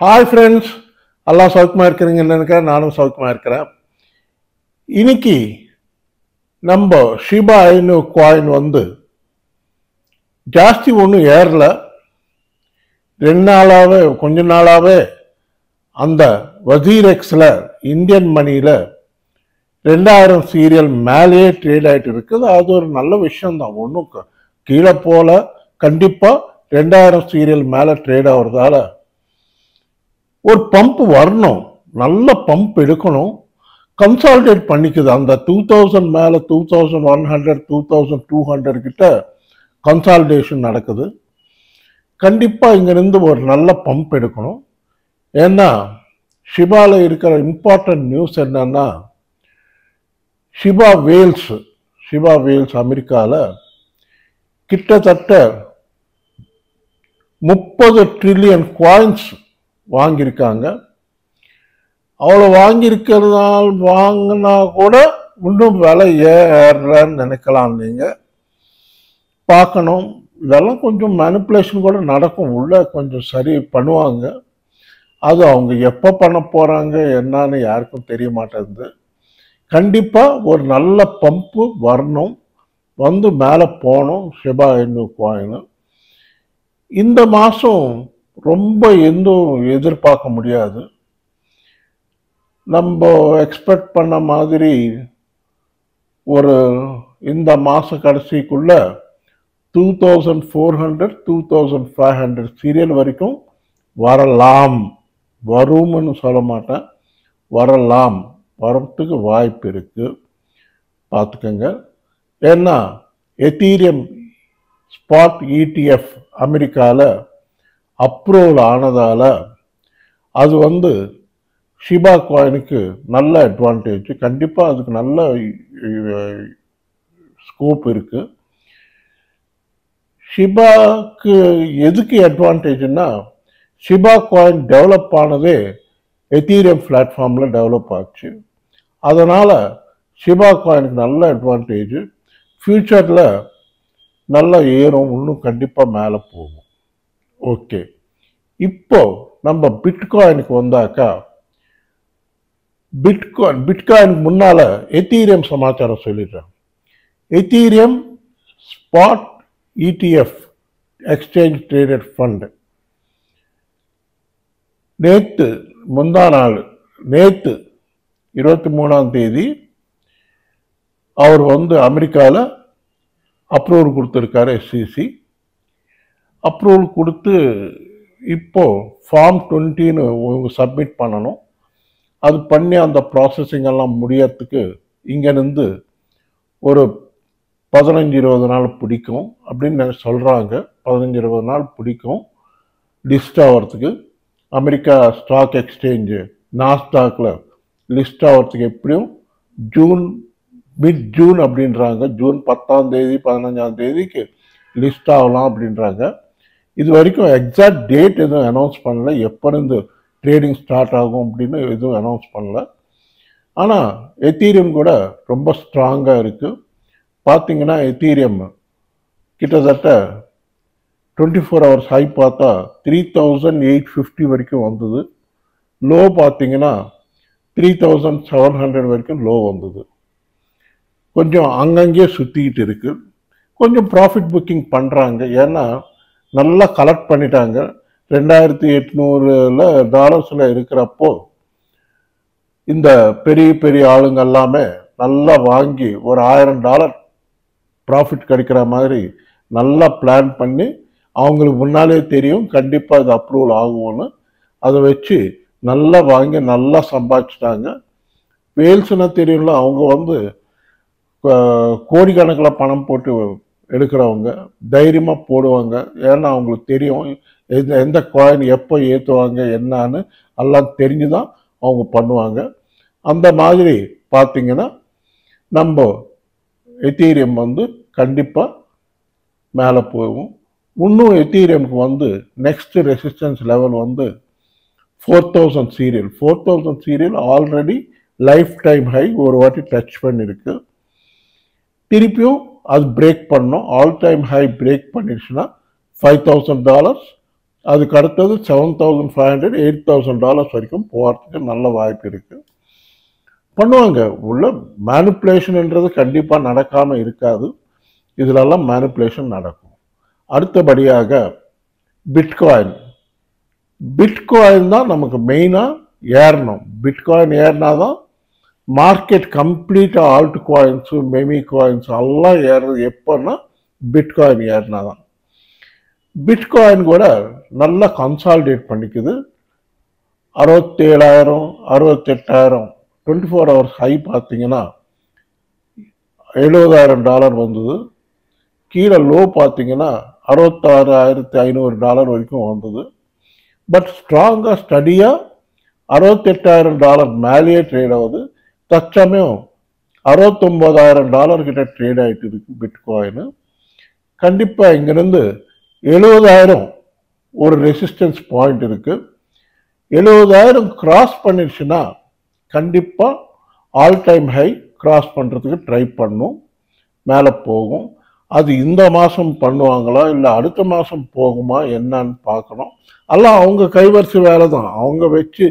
Hi friends, எல்லாம் சௌக்கியமாக இருக்கிறீங்கன்னு நினைக்கிறேன். நானும் சௌக்கியமாக இருக்கிறேன். இன்னைக்கு நம்ம ஷிபா ஐனு காயின் ஜாஸ்தி ஒன்றும் ஏறல. 2 நாளாகவே கொஞ்ச நாளாகவே அந்த வசீரெக்ஸில் இந்தியன் மணியில் 2000 சீரியல் மேலேயே ட்ரேட் ஆகிட்டு இருக்குது. அது ஒரு நல்ல விஷயம்தான். ஒன்றும் கீழே போல. கண்டிப்பாக 2000 சீரியல் மேலே ட்ரேட் ஆகிறதால ஒரு பம்ப் வரணும், நல்ல பம்ப் எடுக்கணும். கன்சால்டேட் பண்ணிக்குது. அந்த 2000 மேலே 2100 2200 கிட்ட கன்சால்டேஷன் நடக்குது. கண்டிப்பாக இங்கிருந்து ஒரு நல்ல பம்ப் எடுக்கணும். ஏன்னா ஷிபாவில் இருக்கிற இம்பார்ட்டன்ட் நியூஸ் என்னன்னா, ஷிபா வேல்ஸ் அமெரிக்காவில் கிட்டத்தட்ட 30 ட்ரில்லியன் காயின்ஸ் வாங்கியிருக்காங்க. அவ்வளோ வாங்கியிருக்கிறதால் வாங்கினா கூட இன்னும் விலை ஏறன்னு நினைக்கலாம். நீங்கள் பார்க்கணும், இதெல்லாம் கொஞ்சம் மேனிப்புலேஷன் கூட நடக்கும். உள்ள கொஞ்சம் சரி பண்ணுவாங்க. அது அவங்க எப்போ பண்ண போகிறாங்க என்னன்னு யாருக்கும் தெரிய மாட்டேங்குது. கண்டிப்பாக ஒரு நல்ல பம்பு வரணும், மேலே போகணும். ஷிபா இனு காயின் இந்த மாதம் ரொம்ப எதுவும் எதிர்பார்க்க முடியாது. நம்ம எக்ஸ்பெக்ட் பண்ண மாதிரி ஒரு இந்த மாத கடைசிக்குள்ள 2400 2500 சீரியல் வரைக்கும் வரலாம். வரும்னு சொல்ல மாட்டேன், வரலாம். வரத்துக்கு வாய்ப்பு இருக்கு, பார்த்துக்கங்க. ஏன்னா எத்தீரியம் ஸ்பாட் ETF அமெரிக்காவில் அப்ரூவல் ஆனதால அது ஷிபா காயினுக்கு நல்ல அட்வான்டேஜ். கண்டிப்பாக அதுக்கு நல்ல ஸ்கோப் இருக்கு. ஷிபாக்கு எதுக்கு அட்வான்டேஜ்னா, ஷிபா காயின் டெவலப் ஆனதே எத்தீரியம் பிளாட்ஃபார்மில் டெவலப் ஆச்சு. அதனால் ஷிபா காயினுக்கு நல்ல அட்வான்டேஜ். ஃப்யூச்சரில் நல்ல ஏறும், இன்னும் கண்டிப்பாக மேலே போகும். ஓகே, இப்போ நம்ம பிட்காயினுக்கு வந்தாக்கா, பிட்காயினுக்கு முன்னால எத்தீரியம் சமாச்சாரம் சொல்லிடுறேன். Ethereum spot ETF exchange traded fund நேற்று 23ஆம் தேதி அவர் அமெரிக்காவில் அப்ரூவல் கொடுத்துருக்காரு. SEC அப்ரூவல் கொடுத்து இப்போ ஃபார்ம் 20ன்னு இவங்க சப்மிட் பண்ணணும். அது பண்ணி அந்த ப்ராசஸிங் எல்லாம் முடியறதுக்கு இங்கேருந்து ஒரு 15-20 நாள் பிடிக்கும் அப்படின்னு சொல்கிறாங்க. 15-20 நாள் பிடிக்கும் லிஸ்ட் ஆகிறதுக்கு. அமெரிக்கா ஸ்டாக் எக்ஸ்சேஞ்சு நாஸ்டாக்ல லிஸ்ட் ஆகிறதுக்கு எப்படியும் மிட் ஜூன் அப்படின்றாங்க. ஜூன் 10ஆம் தேதி 15ஆம் தேதிக்கு லிஸ்ட் ஆகலாம் அப்படின்றாங்க. இது வரைக்கும் எக்ஸாக்ட் டேட் எதுவும் அனௌன்ஸ் பண்ணல, எப்போ இருந்து ட்ரேடிங் ஸ்டார்ட் ஆகும் அப்படின்னு எதுவும் அனௌன்ஸ் பண்ணல. ஆனால் எத்தீரியம் கூட ரொம்ப ஸ்ட்ராங்காக இருக்குது. பார்த்தீங்கன்னா எத்தீரியம் கிட்டத்தட்ட 24 ஹவர்ஸ் ஹை பார்த்தா 3850 வரைக்கும் வந்தது. லோ பார்த்தீங்கன்னா 3700 வரைக்கும் லோ வந்தது. கொஞ்சம் அங்கங்கே சுற்றிக்கிட்டு இருக்கு. கொஞ்சம் ப்ராஃபிட் புக்கிங் பண்ணுறாங்க. ஏன்னா நல்லா கலெக்ட் பண்ணிட்டாங்க. $2800 இருக்கிறப்போ இந்த பெரிய பெரிய ஆளுங்க எல்லாமே நல்லா வாங்கி ஒரு $1000 ப்ராஃபிட் கிடைக்கிற மாதிரி நல்லா பிளான் பண்ணி, அவங்களுக்கு முன்னாலே தெரியும் கண்டிப்பாக இது அப்ரூவல் ஆகும்னு, அதை வச்சு நல்லா வாங்கி நல்லா சம்பாதிச்சிட்டாங்க. வேல்ஸ்னா தெரியும்ல, அவங்க கோடிக்கணக்கில் பணம் போட்டு எடுக்கிறவங்க தைரியமாக போடுவாங்க. ஏன்னா அவங்களுக்கு தெரியும் எந்த காயின் எப்போ ஏற்றுவாங்க என்னன்னு எல்லாம் தெரிஞ்சு தான் அவங்க பண்ணுவாங்க. அந்த மாதிரி பார்த்தீங்கன்னா நம்ம எத்தீரியம் கண்டிப்பாக மேலே போகும். இன்னும் எத்தீரியமுக்கு next resistance level 4000 serial. 4000 serial already lifetime high ஒரு வாட்டி டச் பண்ணியிருக்கு. திருப்பியும் அது பிரேக் பண்ணோம். ஆல் டைம் ஹை பிரேக் பண்ணிடுச்சுன்னா $5000 அதுக்கு அடுத்தது $7,500 $8,000 வரைக்கும் போகிறதுக்கு நல்ல வாய்ப்பு இருக்குது. பண்ணுவாங்க. உள்ள மேனிப்புலேஷன்ன்றது கண்டிப்பாக நடக்காமல் இருக்காது. இதிலெல்லாம் மேனிப்புலேஷன் நடக்கும். அடுத்தபடியாக பிட்காயின். பிட்காயின் தான் நமக்கு மெயினாக ஏறணும். பிட்காயின் ஏறினா தான் மார்க்கெட் கம்ப்ளீட்டாக ஆல்ட் காயின்ஸு மெமி காயின்ஸ் எல்லாம் ஏறுறது எப்போன்னா பிட்காயின் ஏறினா தான். பிட்காயின் கூட நல்லா கன்சாலிடேட் பண்ணிக்குது. 67,000 68,000 24 ஹவர்ஸ் ஹை பார்த்தீங்கன்னா $70,000 வந்தது. கீழே லோ பார்த்தீங்கன்னா $66,500 வரைக்கும் வந்தது. பட் ஸ்ட்ராங்காக ஸ்டடியாக $68,000 மேலேயே ட்ரேட் ஆகுது. தற்சமயம் $69,000 கிட்ட ட்ரேட் ஆகிட்டு இருக்கு பிட்காயின். கண்டிப்பாக இங்கிருந்து 70,000 ஒரு ரெசிஸ்டன்ஸ் பாயிண்ட் இருக்கு. 70,000 கிராஸ் பண்ணிடுச்சுன்னா கண்டிப்பாக ஆல் டைம் ஹை கிராஸ் பண்ணுறதுக்கு ட்ரை பண்ணும், மேலே போகும். அது இந்த மாதம் பண்ணுவாங்களா இல்லை அடுத்த மாதம் போகுமா என்னன்னு பார்க்கணும். எல்லாம் அவங்க கைவரிசை வேலை தான். அவங்க வச்சு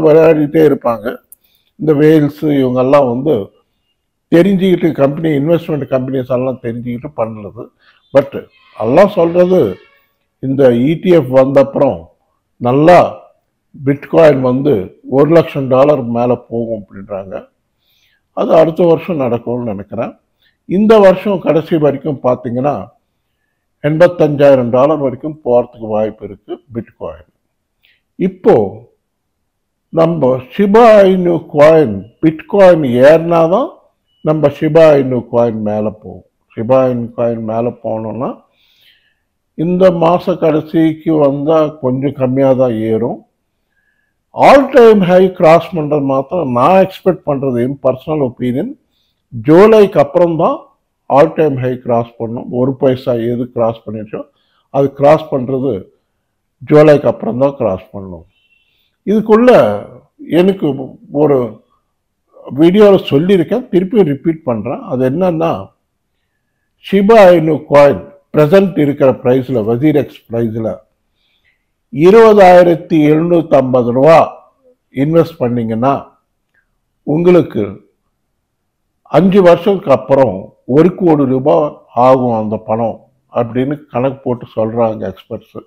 விளையாடிட்டே இருப்பாங்க. இந்த வேல்ஸு இவங்கெல்லாம் வந்து தெரிஞ்சுக்கிட்டு கம்பெனி இன்வெஸ்ட்மெண்ட் கம்பெனிஸ் எல்லாம் தெரிஞ்சுக்கிட்டு பண்ணுறது. பட் எல்லாம் சொல்கிறது இந்த இடிஎஃப் வந்தப்புறம் நல்லா பிட்காயின் வந்து $1,00,000 மேலே போகும் அப்படின்றாங்க. அது அடுத்த வருஷம் நடக்கும்னு நினைக்கிறேன். இந்த வருஷம் கடைசி வரைக்கும் பார்த்தீங்கன்னா $85,000 வரைக்கும் போகிறதுக்கு வாய்ப்பு இருக்குது பிட்காயின். இப்போ நம்ம ஷிபா இனு காயின் பிட்காயின் ஏறினா தான் நம்ம ஷிபா இனு காயின் மேலே போகும். ஷிபா இனு காயின் மேலே போகணுன்னா இந்த மாத கடைசிக்கு வந்தால் கொஞ்சம் கம்மியாக தான் ஏறும். ஆல் டைம் ஹை கிராஸ் பண்ணுறது மாத்திரம் நான் எக்ஸ்பெக்ட் பண்ணுறது என் பர்சனல் ஒப்பீனியன் ஜூலைக்கு அப்புறம் தான் ஆல் டைம் ஹை கிராஸ் பண்ணும். 1 பைசா எது கிராஸ் பண்ணிச்சோ அது கிராஸ் பண்ணுறது ஜூலைக்கு அப்புறம் தான் கிராஸ் பண்ணும். இதுக்குள்ள எனக்கு ஒரு வீடியோவில் சொல்லியிருக்கேன், திருப்பி ரிப்பீட் பண்ணுறேன். அது என்னன்னா ஷிபா இனு காயின் ப்ரெசன்ட் இருக்கிற ப்ரைஸில் வசீரெக்ஸ் ப்ரைஸில் $20,750 இன்வெஸ்ட் பண்ணிங்கன்னா உங்களுக்கு 5 வருஷத்துக்கு அப்புறம் $1 கோடி ஆகும் அந்த பணம் அப்படின்னு கணக்கு போட்டு சொல்கிறாங்க எக்ஸ்பர்ட்ஸு.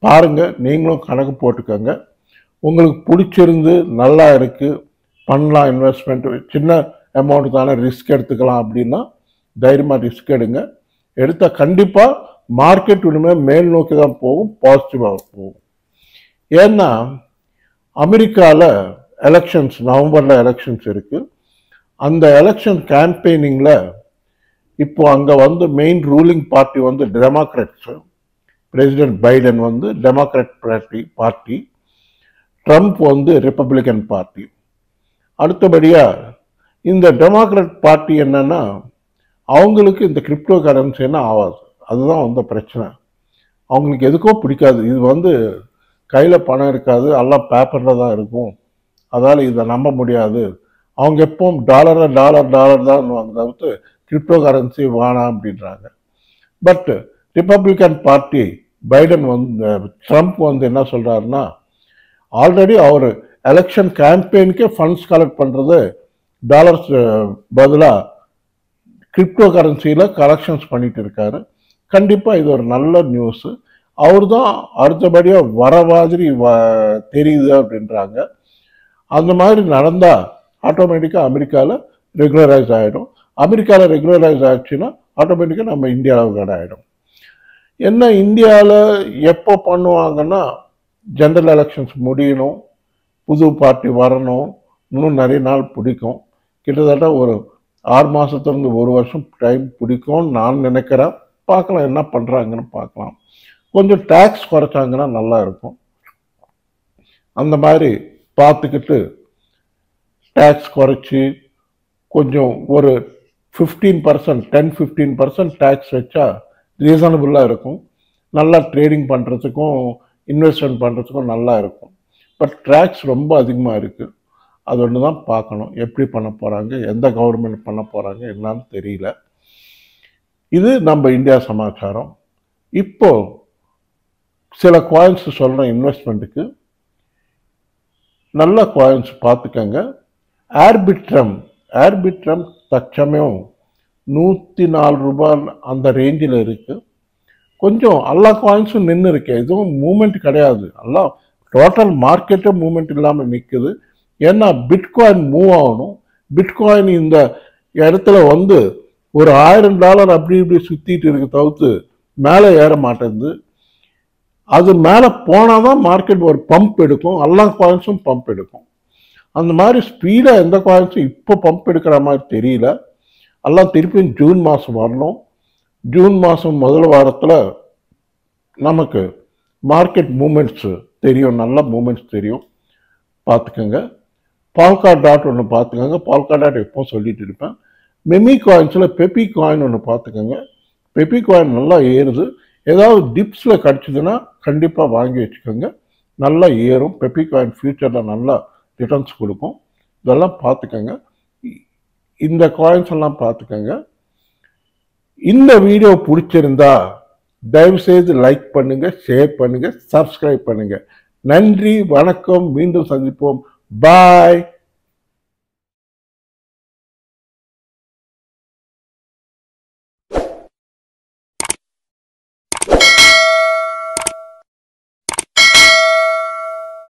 பாருங்கள், நீங்களும் கணக்கு போட்டுக்கோங்க. உங்களுக்கு பிடிச்சிருந்து நல்லா இருக்குது, பண்ணலாம், இன்வெஸ்ட்மெண்ட் சின்ன அமௌண்ட் தானே, ரிஸ்க் எடுத்துக்கலாம் அப்படின்னா தைரியமாக ரிஸ்க் எடுங்க. எடுத்தால் கண்டிப்பாக மார்க்கெட் இனிமேல் மேல் நோக்கி தான் போகும், பாசிட்டிவாக போகும். ஏன்னா அமெரிக்காவில் எலெக்ஷன்ஸ் நவம்பரில் எலெக்ஷன்ஸ் இருக்குது. அந்த எலெக்ஷன் கேம்பெயினிங்கில் இப்போ அங்கே வந்து மெயின் ரூலிங் பார்ட்டி வந்து டெமோக்ராட்ஸு. பிரசிடென்ட் பைடன் வந்து டெமோக்ராட் பார்ட்டி, ட்ரம்ப் வந்து ரிப்பப்ளிகன் பார்ட்டி. அடுத்தபடியாக இந்த டெமோக்ராட் பார்ட்டி என்னன்னா அவங்களுக்கு இந்த கிரிப்டோ கரன்சின்னா ஆகாது. அதுதான் வந்து பிரச்சனை. அவங்களுக்கு எதுக்கோ பிடிக்காது. இது வந்து கையில் பணம் இருக்காது, எல்லாம் பேப்பரில் தான் இருக்கும், அதால் இதை நம்ப முடியாது. அவங்க எப்பவும் டாலர் தான் தவிர்த்து கிரிப்டோ கரன்சி வேணாம் அப்படின்றாங்க. பட் ரிப்பப்ளிகன் பார்ட்டி பைடன் வந்து ட்ரம்ப் வந்து என்ன சொல்கிறாருன்னா ஆல்ரெடி அவர் எலெக்ஷன் கேம்பெயினுக்கே ஃபண்ட்ஸ் கலெக்ட் பண்ணுறது டாலர்ஸ் பதிலாக கிரிப்டோ கரன்சியில் கலெக்ஷன்ஸ் பண்ணிட்டு இருக்காரு. கண்டிப்பாக இது ஒரு நல்ல நியூஸு. அவர் தான் அடுத்தபடியாக வர மாதிரி தெரியுது அப்படின்றாங்க. அந்த மாதிரி நடந்தால் ஆட்டோமேட்டிக்காக அமெரிக்காவில் ரெகுலரைஸ் ஆகிடும். அமெரிக்காவில் ரெகுலரைஸ் ஆகிடுச்சுன்னா ஆட்டோமேட்டிக்காக நம்ம இந்தியாவில் ஆகிடும். என்ன இந்தியாவில் எப்போ பண்ணுவாங்கன்னா ஜெனரல் எலெக்ஷன்ஸ் முடியணும், புது பார்ட்டி வரணும், இன்னும் நிறைய நாள் பிடிக்கும். கிட்டத்தட்ட ஒரு 6 மாதத்துலேருந்து 1 வருஷம் டைம் பிடிக்கும்னு நான் நினைக்கிறேன். பார்க்கலாம் என்ன பண்ணுறாங்கன்னு பார்க்கலாம். கொஞ்சம் டேக்ஸ் குறைச்சாங்கன்னா நல்லா இருக்கும். அந்த மாதிரி பார்த்துக்கிட்டு டேக்ஸ் குறைச்சி கொஞ்சம் ஒரு 15% 10-15% டேக்ஸ் வச்சா ரீசனபுளாக இருக்கும். நல்லா ட்ரேடிங் பண்ணுறதுக்கும் இன்வெஸ்ட்மெண்ட் பண்ணுறதுக்கும் நல்லா இருக்கும். பட் டேக்ஸ் ரொம்ப அதிகமாக இருக்குது. அது ஒன்று தான் பார்க்கணும், எப்படி பண்ண போகிறாங்க, எந்த கவர்மெண்ட் பண்ண போகிறாங்க என்னன்னு தெரியல. இது நம்ம இந்தியா சமாச்சாரம். இப்போ சில காயின்ஸ் சொல்கிறேன் இன்வெஸ்ட்மெண்ட்டுக்கு. நல்ல காயின்ஸ் பார்த்துக்கங்க. ஏர்பிட்ரம் தற்சமயம் 104 ரூபாய் அந்த ரேஞ்சில் இருக்குது. கொஞ்சம் எல்லா காயின்ஸும் நின்று இருக்கு, எதுவும் மூமெண்ட் கிடையாது. எல்லாம் டோட்டல் மார்க்கெட்டே மூமெண்ட் இல்லாமல் நிற்குது. ஏன்னா பிட்காயின் மூவ் ஆகணும். பிட்காயின் இந்த இடத்துல வந்து ஒரு $1000 அப்படி இப்படி சுற்றிட்டு இருக்கு தவிர்த்து மேலே ஏற மாட்டேங்குது. அது மேலே போனால் தான் மார்க்கெட் ஒரு பம்ப் எடுக்கும். எல்லா காயின்ஸும் பம்ப் எடுக்கும். அந்த மாதிரி ஸ்பீடாக எந்த காயின்ஸும் இப்போ பம்ப் எடுக்கிற மாதிரி தெரியல. எல்லாம் திருப்பியும் ஜூன் மாதம் வரணும். ஜூன் மாதம் முதல் வாரத்தில் நமக்கு மார்க்கெட் மூமெண்ட்ஸு தெரியும், நல்ல மூமெண்ட்ஸ் தெரியும், பார்த்துக்கோங்க. பால்காட் ஒன்று பார்த்துக்கோங்க. பால்காட் எப்போ சொல்லிட்டு இருப்பேன். மெமி காயின்ஸில் பெப்பி காயின் ஒன்று பார்த்துக்கோங்க. பெப்பி காயின் நல்லா ஏறுது. ஏதாவது டிப்ஸில் கிடச்சிதுன்னா கண்டிப்பாக வாங்கி வச்சுக்கோங்க. நல்லா ஏறும். பெப்பி காயின் ஃபியூச்சரில் நல்லா ரிட்டர்ன்ஸ் கொடுக்கும். இதெல்லாம் பார்த்துக்கோங்க. இந்த காயின்ஸ் எல்லாம் பார்த்துக்கோங்க. இந்த வீடியோ பிடிச்சிருந்தா தயவுசெய்து லைக் பண்ணுங்க, ஷேர் பண்ணுங்க, சப்ஸ்கிரைப் பண்ணுங்க. நன்றி, வணக்கம். மீண்டும் சந்திப்போம். பாய்.